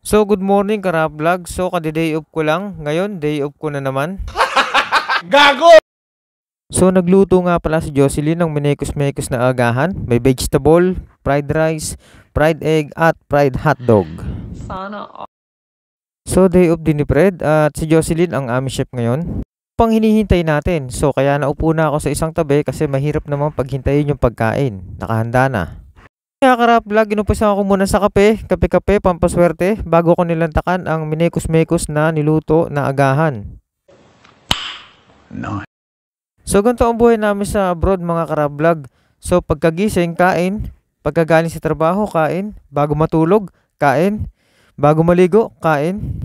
So good morning Karablog. So kada-day off ko lang. Ngayon day off ko na naman. Gago! So nagluto nga pala si Jocelyn ng minekos-mekos na agahan. May vegetable, fried rice, fried egg at fried hotdog. Sana. So day off din ni Fred at si Jocelyn ang aming chef ngayon. Pang hinihintay natin. So kaya naupo na ako sa isang tabi kasi mahirap naman paghintayin yung pagkain. Nakahanda na. Kaya Karablog, inumpisa ako muna sa kape-kape pampaswerte bago ko nilantakan ang minekos-mekos na niluto na agahan. No. So ganito ang buhay namin sa abroad mga Karablog. So pagkagising, kain. Pagkagaling sa trabaho, kain. Bago matulog, kain. Bago maligo, kain.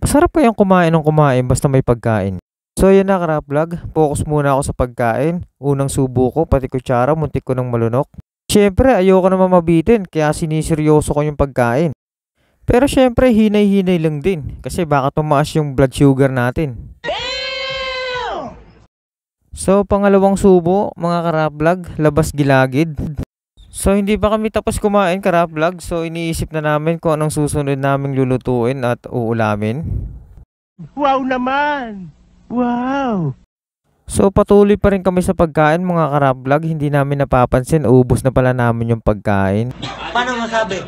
Masarap kayang kumain ng kumain basta may pagkain. So yun na Karablog, focus muna ako sa pagkain. Unang subo ko, pati kutsara, muntik ko ng malunok. Siyempre ayoko naman mabitin kaya siniseryoso ko yung pagkain. Pero siyempre hinay-hinay lang din kasi baka tumaas yung blood sugar natin. So pangalawang subo mga Karablog, labas gilagid. So hindi pa kami tapos kumain Karablog, so iniisip na namin kung anong susunod naming lulutuin at uulamin. Wow naman! Wow! So patuloy pa rin kami sa pagkain mga Karablog, hindi namin napapansin, ubos na pala namin yung pagkain. Paano masabi?